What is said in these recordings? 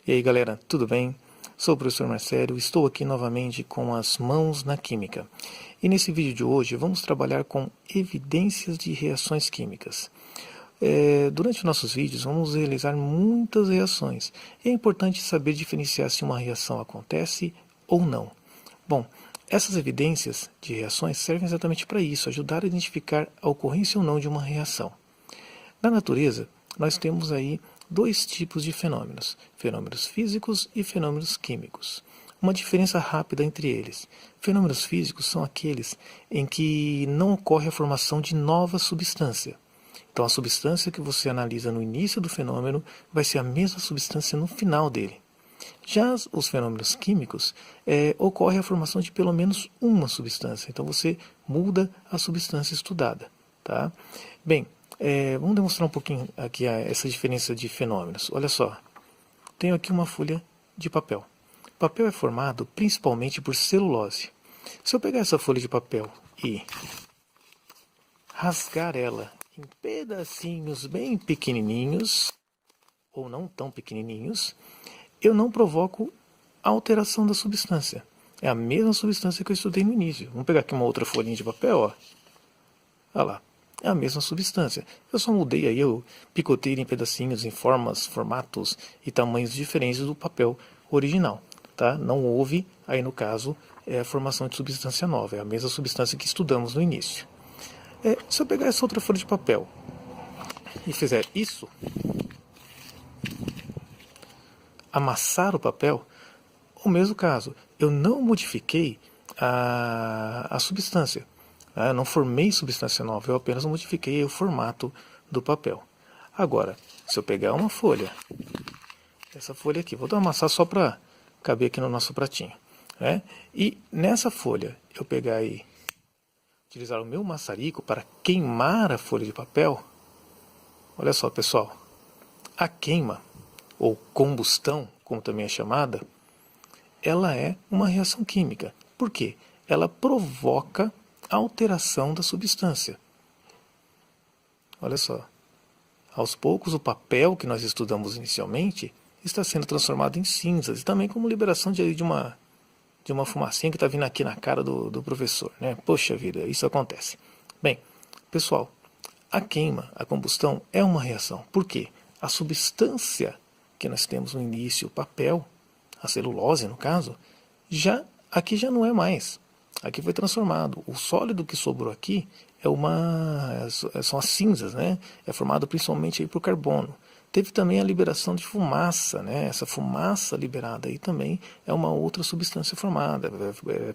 E aí galera, tudo bem? Sou o professor Marcelo, estou aqui novamente com as mãos na química. E nesse vídeo de hoje vamos trabalhar com evidências de reações químicas. Durante nossos vídeos vamos realizar muitas reações. E é importante saber diferenciar se uma reação acontece ou não. Bom, essas evidências de reações servem exatamente para isso, ajudar a identificar a ocorrência ou não de uma reação. Na natureza, nós temos aí dois tipos de fenômenos, fenômenos físicos e fenômenos químicos. Uma diferença rápida entre eles. Fenômenos físicos são aqueles em que não ocorre a formação de nova substância. Então a substância que você analisa no início do fenômeno vai ser a mesma substância no final dele. Já os fenômenos químicos, ocorre a formação de pelo menos uma substância. Então você muda a substância estudada. Tá? Bem, vamos demonstrar um pouquinho aqui essa diferença de fenômenos. Olha só, tenho aqui uma folha de papel. O papel é formado principalmente por celulose. Se eu pegar essa folha de papel e rasgar ela em pedacinhos bem pequenininhos, ou não tão pequenininhos, eu não provoco alteração da substância. É a mesma substância que eu estudei no início. Vamos pegar aqui uma outra folhinha de papel, ó. Olha lá. É a mesma substância. Eu só mudei aí, eu picotei em pedacinhos, em formas, formatos e tamanhos diferentes do papel original. Tá? Não houve, aí no caso, a formação de substância nova. É a mesma substância que estudamos no início. Se eu pegar essa outra folha de papel e fizer isso, amassar o papel, o mesmo caso, eu não modifiquei a substância. Eu não formei substância nova, eu apenas modifiquei o formato do papel. Agora, se eu pegar uma folha, essa folha aqui, vou dar uma amassar só para caber aqui no nosso pratinho. E nessa folha, eu pegar e utilizar o meu maçarico para queimar a folha de papel. Olha só, pessoal, a queima, ou combustão, como também é chamada, ela é uma reação química. Por quê? Ela provoca alteração da substância. Olha só. Aos poucos, o papel que nós estudamos inicialmente está sendo transformado em cinzas, e também como liberação de uma fumacinha que está vindo aqui na cara do professor. Poxa vida, isso acontece. Bem, pessoal, a queima, a combustão é uma reação. Por quê? A substância que nós temos no início, o papel, a celulose no caso, aqui já não é mais. Aqui foi transformado. O sólido que sobrou aqui são as cinzas, É formado principalmente aí por carbono. Teve também a liberação de fumaça, Essa fumaça liberada aí também é uma outra substância formada,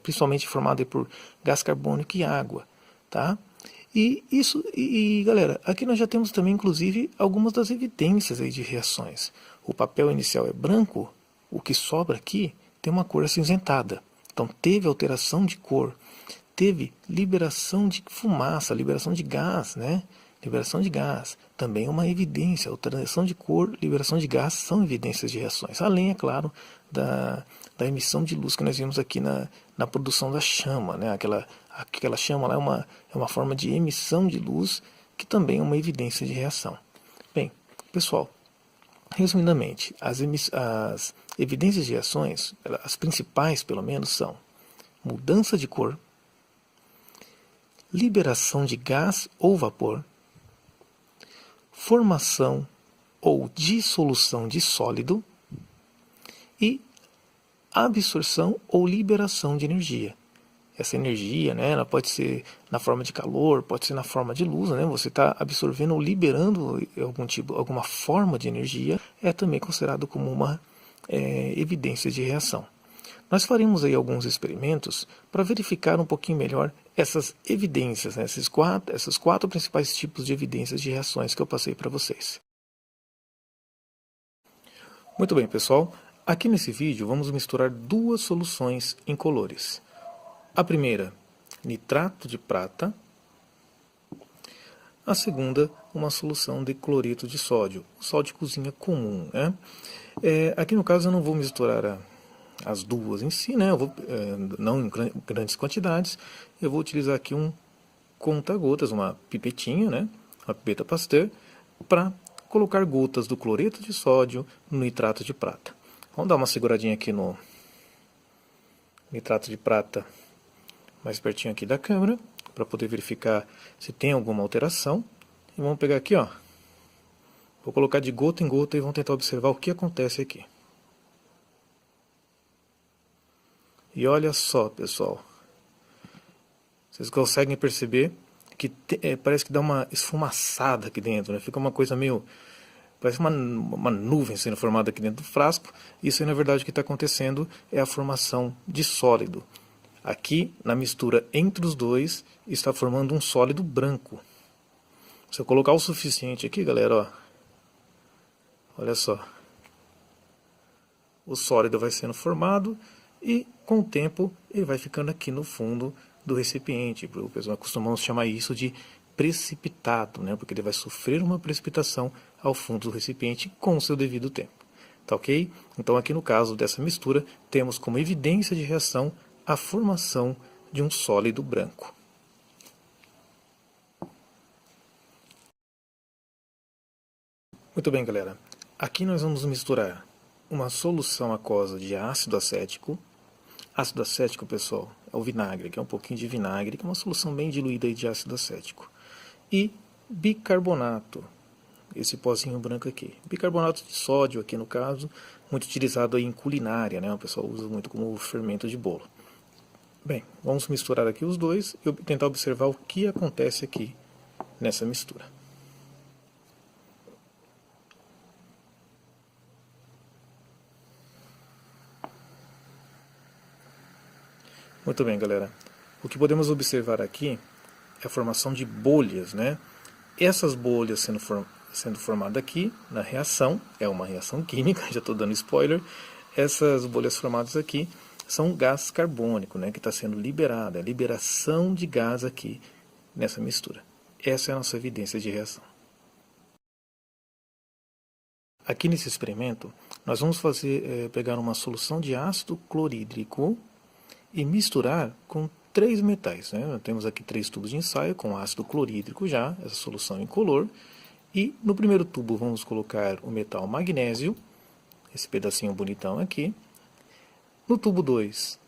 principalmente formada aí por gás carbônico e água, tá? Galera, aqui nós já temos também, inclusive, algumas das evidências aí de reações. O papel inicial é branco, o que sobra aqui tem uma cor acinzentada. Então teve alteração de cor, teve liberação de fumaça, liberação de gás, Liberação de gás, também é uma evidência. Alteração de cor, liberação de gás são evidências de reações. Além, é claro, da emissão de luz que nós vimos aqui na produção da chama, Aquela chama lá é uma forma de emissão de luz que também é uma evidência de reação. Bem, pessoal, resumidamente, as evidências de reações, as principais pelo menos, são mudança de cor, liberação de gás ou vapor, formação ou dissolução de sólido e absorção ou liberação de energia. Essa energia, ela pode ser na forma de calor, pode ser na forma de luz, Você está absorvendo ou liberando alguma forma de energia, é também considerado como uma evidência de reação. Nós faremos aí alguns experimentos para verificar um pouquinho melhor essas evidências, esses quatro principais tipos de evidências de reações que eu passei para vocês. Muito bem, pessoal. Aqui nesse vídeo vamos misturar duas soluções incolores. A primeira, nitrato de prata. A segunda, uma solução de cloreto de sódio, sal de cozinha comum. Aqui no caso eu não vou misturar as duas em si, não em grandes quantidades. Eu vou utilizar aqui um conta-gotas, uma pipetinha, uma pipeta Pasteur, para colocar gotas do cloreto de sódio no nitrato de prata. Vamos dar uma seguradinha aqui no nitrato de prata, mais pertinho aqui da câmera, para poder verificar se tem alguma alteração. E vamos pegar aqui, ó. Vou colocar de gota em gota e vamos tentar observar o que acontece aqui. E olha só, pessoal. Vocês conseguem perceber que parece que dá uma esfumaçada aqui dentro, né? Fica uma coisa meio... Parece uma nuvem sendo formada aqui dentro do frasco. Isso aí, na verdade, o que está acontecendo é a formação de sólido. Aqui, na mistura entre os dois, está formando um sólido branco. Se eu colocar o suficiente aqui, galera, ó, olha só. O sólido vai sendo formado e, com o tempo, ele vai ficando aqui no fundo do recipiente. O pessoal costuma chamar isso de precipitado, né? Porque ele vai sofrer uma precipitação ao fundo do recipiente com o seu devido tempo. Tá ok? Então, aqui no caso dessa mistura, temos como evidência de reação a formação de um sólido branco. Muito bem, galera. Aqui nós vamos misturar uma solução aquosa de ácido acético. Ácido acético, pessoal, é o vinagre, que é um pouquinho de vinagre, que é uma solução bem diluída de ácido acético. E bicarbonato, esse pozinho branco aqui. Bicarbonato de sódio, aqui no caso, muito utilizado aí em culinária, né? O pessoal usa muito como fermento de bolo. Bem, vamos misturar aqui os dois e tentar observar o que acontece aqui nessa mistura. Muito bem, galera. O que podemos observar aqui é a formação de bolhas, né? Essas bolhas sendo formadas aqui na reação, é uma reação química, já estou dando spoiler. Essas bolhas formadas aqui são gás carbônico, né? Que está sendo liberado, é a liberação de gás aqui nessa mistura. Essa é a nossa evidência de reação. Aqui nesse experimento, nós vamos pegar uma solução de ácido clorídrico e misturar com 3 metais, né? Temos aqui 3 tubos de ensaio com ácido clorídrico já, essa solução incolor. E no primeiro tubo vamos colocar o metal magnésio, esse pedacinho bonitão aqui. No tubo 2,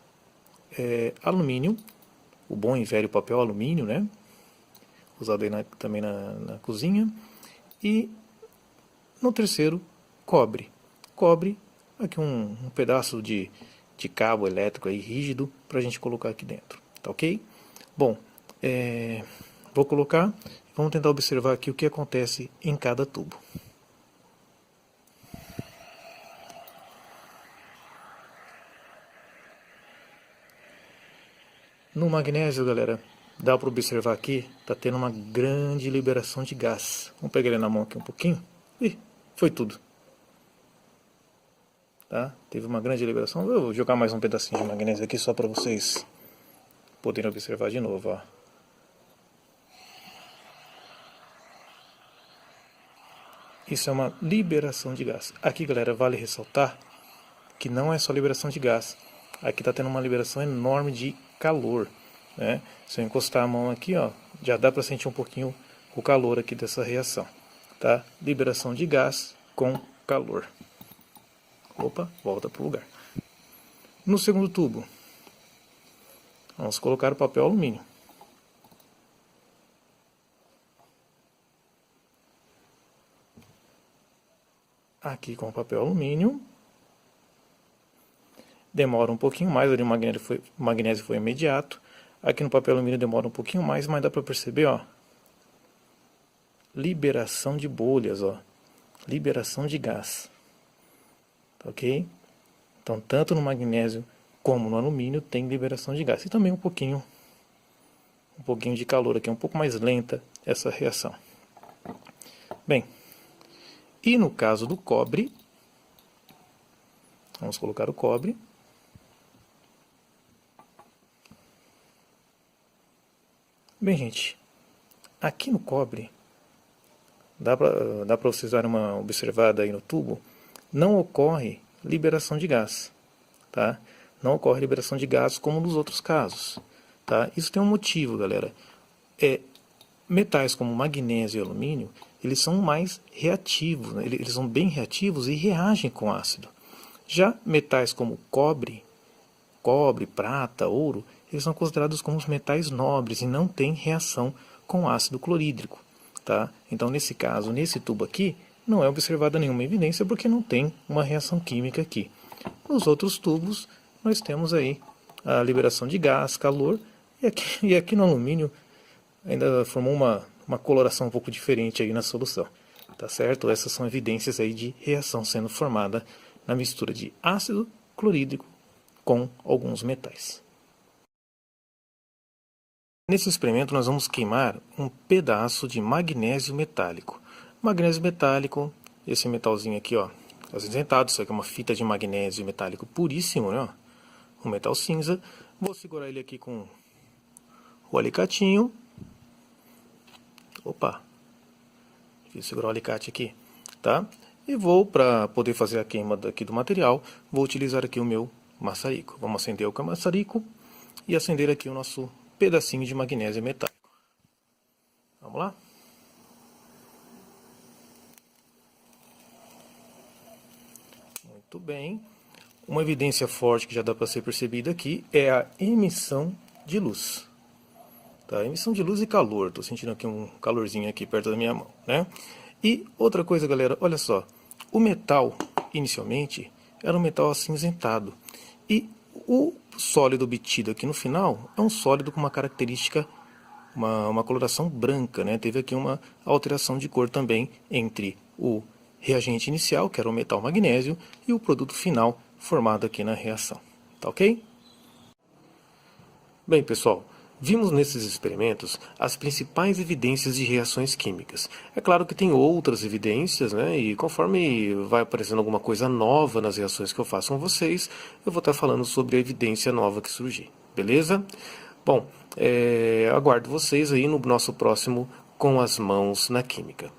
alumínio, o bom e velho papel alumínio, né? Usado aí também na cozinha. E no terceiro, cobre. Cobre, aqui um pedaço de cabo elétrico aí rígido para a gente colocar aqui dentro, tá ok? Bom, vou colocar, vamos tentar observar aqui o que acontece em cada tubo. No magnésio, galera, dá para observar aqui, tá tendo uma grande liberação de gás. Vamos pegar ele na mão aqui um pouquinho. Ih, foi tudo. Tá? Teve uma grande liberação. Eu vou jogar mais um pedacinho de magnésio aqui só para vocês poderem observar de novo. Ó. Isso é uma liberação de gás. Aqui, galera, vale ressaltar que não é só liberação de gás. Aqui está tendo uma liberação enorme de calor. Né? Se eu encostar a mão aqui, ó, já dá para sentir um pouquinho o calor aqui dessa reação. Tá? Liberação de gás com calor. Opa, volta para o lugar. No segundo tubo, vamos colocar o papel alumínio. Aqui com o papel alumínio. Demora um pouquinho mais, ali o magnésio foi imediato. Aqui no papel alumínio demora um pouquinho mais, mas dá para perceber, ó. Liberação de bolhas, ó. Liberação de gás. Ok? Então, tanto no magnésio como no alumínio tem liberação de gás. E também um pouquinho de calor aqui, um pouco mais lenta essa reação. Bem, e no caso do cobre, vamos colocar o cobre. Bem, gente, aqui no cobre, dá para vocês darem uma observada aí no tubo, não ocorre liberação de gás, tá? Não ocorre liberação de gás como nos outros casos, tá? Isso tem um motivo, galera. Metais como magnésio e alumínio, eles são mais reativos, né? Eles são bem reativos e reagem com ácido. Já metais como cobre, prata, ouro, eles são considerados como os metais nobres e não têm reação com ácido clorídrico. Tá? Então, nesse caso, nesse tubo aqui, não é observada nenhuma evidência porque não tem uma reação química aqui. Nos outros tubos, nós temos aí a liberação de gás, calor, e aqui no alumínio ainda formou uma coloração um pouco diferente aí na solução. Tá certo? Essas são evidências aí de reação sendo formada na mistura de ácido clorídrico com alguns metais. Nesse experimento nós vamos queimar um pedaço de magnésio metálico. Magnésio metálico, esse metalzinho aqui, ó, acinzentado, isso aqui é uma fita de magnésio metálico puríssimo, né? Um metal cinza. Vou segurar ele aqui com o alicatinho. Opa! Deixa eu segurar o alicate aqui, tá? E vou, para poder fazer a queima aqui do material, vou utilizar aqui o meu maçarico. Vamos acender o maçarico e acender aqui o nosso pedacinho de magnésio metálico. Vamos lá? Muito bem. Uma evidência forte que já dá para ser percebida aqui é a emissão de luz. Tá? Emissão de luz e calor. Estou sentindo aqui um calorzinho aqui perto da minha mão, né? E outra coisa, galera, olha só. O metal, inicialmente, era um metal acinzentado. E o sólido obtido aqui no final é um sólido com uma característica, uma coloração branca, né? Teve aqui uma alteração de cor também entre o reagente inicial, que era o metal magnésio, e o produto final formado aqui na reação. Tá ok? Bem, pessoal, vimos nesses experimentos as principais evidências de reações químicas. É claro que tem outras evidências, né? E conforme vai aparecendo alguma coisa nova nas reações que eu faço com vocês, eu vou estar falando sobre a evidência nova que surgir. Beleza? Bom, aguardo vocês aí no nosso próximo Com as Mãos na Química.